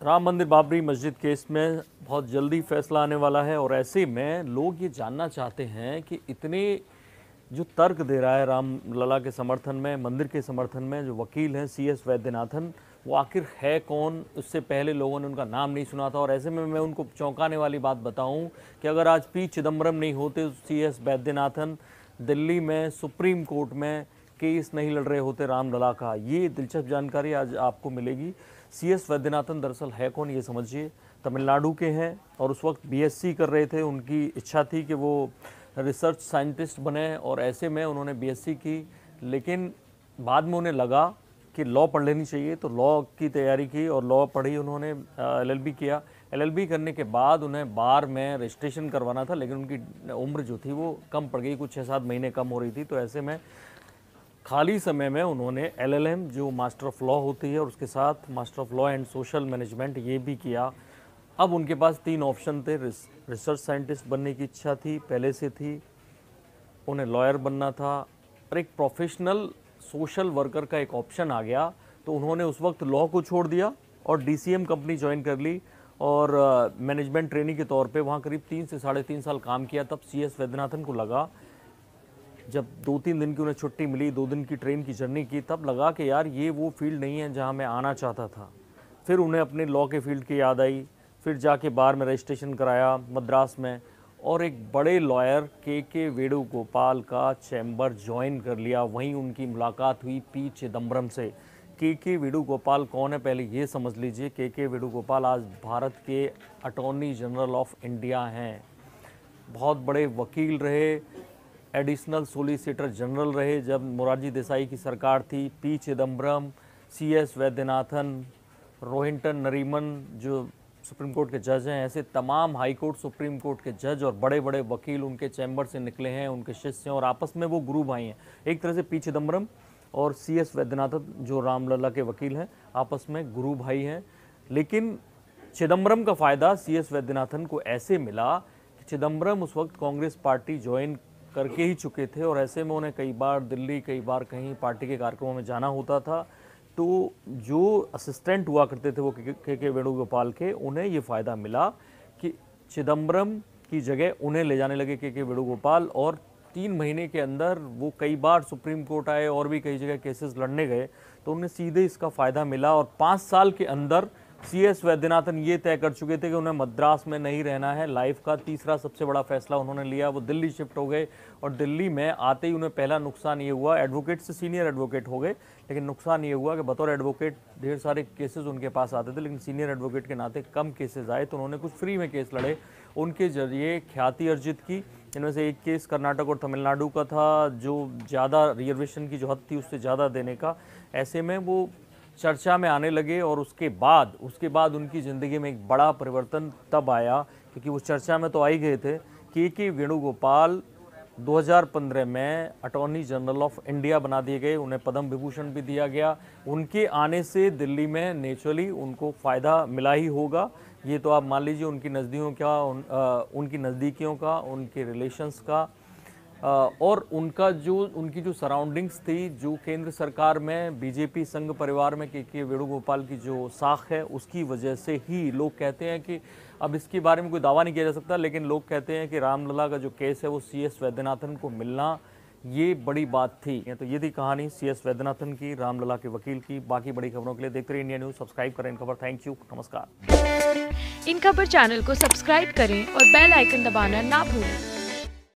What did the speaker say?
राम मंदिर बाबरी मस्जिद केस में बहुत जल्दी फैसला आने वाला है और ऐसे में लोग ये जानना चाहते हैं कि इतने जो तर्क दे रहा है राम लला के समर्थन में, मंदिर के समर्थन में, जो वकील हैं CS वैद्यनाथन, वो आखिर है कौन। उससे पहले लोगों ने उनका नाम नहीं सुना था और ऐसे में मैं उनको चौंकाने वाली बात बताऊं कि अगर आज पी चिदम्बरम नहीं होते तो CS वैद्यनाथन दिल्ली में सुप्रीम कोर्ट में केस नहीं लड़ रहे होते रामलला का। ये दिलचस्प जानकारी आज आपको मिलेगी। CS वैद्यनाथन दरअसल है कौन, ये समझिए। तमिलनाडु के हैं और उस वक्त BSc कर रहे थे। उनकी इच्छा थी कि वो रिसर्च साइंटिस्ट बने और ऐसे में उन्होंने BSc की, लेकिन बाद में उन्हें लगा कि लॉ पढ़ लेनी चाहिए, तो लॉ की तैयारी की और लॉ पढ़ी उन्होंने। LLB किया। LLB करने के बाद उन्हें बार में रजिस्ट्रेशन करवाना था, लेकिन उनकी उम्र जो थी वो कम पड़ गई, कुछ 6-7 महीने कम हो रही थी। तो ऐसे में खाली समय में उन्होंने LLM जो मास्टर ऑफ लॉ होती है और उसके साथ master of law and social management ये भी किया। अब उनके पास 3 ऑप्शन थे। रिसर्च साइंटिस्ट बनने की इच्छा थी, पहले से थी, उन्हें लॉयर बनना था और एक प्रोफेशनल सोशल वर्कर का एक ऑप्शन आ गया। तो उन्होंने उस वक्त लॉ को छोड़ दिया और DCM कंपनी ज्वाइन कर ली और मैनेजमेंट ट्रेनी के तौर पे वहाँ करीब 3 से 3.5 साल काम किया। तब CS वैद्यनाथन को लगा, जब 2-3 दिन की उन्हें छुट्टी मिली, 2 दिन की ट्रेन की जर्नी की, तब लगा कि यार ये वो फील्ड नहीं है जहाँ मैं आना चाहता था। फिर उन्हें अपने लॉ के फील्ड की याद आई, फिर जाके बार में रजिस्ट्रेशन कराया मद्रास में और एक बड़े लॉयर के वेणुगोपाल का चैम्बर ज्वाइन कर लिया। वहीं उनकी मुलाकात हुई पी चिदम्बरम से। के वेणुगोपाल कौन है, पहले ये समझ लीजिए। के वेणुगोपाल आज भारत के अटॉर्नी जनरल ऑफ इंडिया हैं। बहुत बड़े वकील रहे, एडिशनल सोलिसिटर जनरल रहे जब मोरारजी देसाई की सरकार थी। पी चिदम्बरम, CS वैद्यनाथन, रोहिंटन नरीमन जो सुप्रीम कोर्ट के जज हैं, ऐसे तमाम हाई कोर्ट, सुप्रीम कोर्ट के जज और बड़े बड़े वकील उनके चैम्बर से निकले हैं, उनके शिष्य हैं और आपस में वो गुरु भाई हैं। एक तरह से पी चिदम्बरम और CS वैद्यनाथन जो रामलला के वकील हैं, आपस में गुरु भाई हैं। लेकिन चिदम्बरम का फ़ायदा CS वैद्यनाथन को ऐसे मिला कि चिदम्बरम उस वक्त कांग्रेस पार्टी ज्वाइन करके ही चुके थे और ऐसे में उन्हें कई बार दिल्ली, कई बार कहीं पार्टी के कार्यक्रमों में जाना होता था। तो जो असिस्टेंट हुआ करते थे वो के वेणुगोपाल के, उन्हें ये फ़ायदा मिला कि चिदम्बरम की जगह उन्हें ले जाने लगे के वेणुगोपाल और 3 महीने के अंदर वो कई बार सुप्रीम कोर्ट आए और भी कई जगह केसेस लड़ने गए। तो उन्हें सीधे इसका फ़ायदा मिला और 5 साल के अंदर CS वैद्यनाथन ये तय कर चुके थे कि उन्हें मद्रास में नहीं रहना है। लाइफ का तीसरा सबसे बड़ा फैसला उन्होंने लिया, वो दिल्ली शिफ्ट हो गए और दिल्ली में आते ही उन्हें पहला नुकसान ये हुआ, एडवोकेट से सीनियर एडवोकेट हो गए, लेकिन नुकसान ये हुआ कि बतौर एडवोकेट ढेर सारे केसेस उनके पास आते थे, लेकिन सीनियर एडवोकेट के नाते कम केसेस आए। तो उन्होंने कुछ फ्री में केस लड़े, उनके जरिए ख्याति अर्जित की। इनमें से एक केस कर्नाटक और तमिलनाडु का था, जो ज़्यादा रिजर्वेशन की जो हद थी उससे ज़्यादा देने का। ऐसे में वो चर्चा में आने लगे और उसके बाद उनकी ज़िंदगी में एक बड़ा परिवर्तन तब आया, क्योंकि वो चर्चा में तो आ ही गए थे। के वेणुगोपाल 2015 में अटॉर्नी जनरल ऑफ इंडिया बना दिए गए, उन्हें पद्म विभूषण भी दिया गया। उनके आने से दिल्ली में नेचुरली उनको फ़ायदा मिला ही होगा। ये तो आप मान लीजिए उनकी नज़दीकियों का, उनके रिलेशंस का और उनकी जो सराउंडिंग्स थी, जो केंद्र सरकार में बीजेपी संघ परिवार में के वेणुगोपाल की जो साख है, उसकी वजह से ही लोग कहते हैं कि अब इसके बारे में कोई दावा नहीं किया जा सकता, लेकिन लोग कहते हैं कि रामलला का जो केस है वो CS वैद्यनाथन को मिलना ये बड़ी बात थी। तो ये थी कहानी CS वैद्यनाथन की, रामलला के वकील की। बाकी बड़ी खबरों के लिए देखते रहिए इंडिया न्यूज़। सब्सक्राइब करें इन खबर। थैंक यू, नमस्कार। इन खबर चैनल को सब्सक्राइब करें और बेल आइकन दबाना ना भूलें।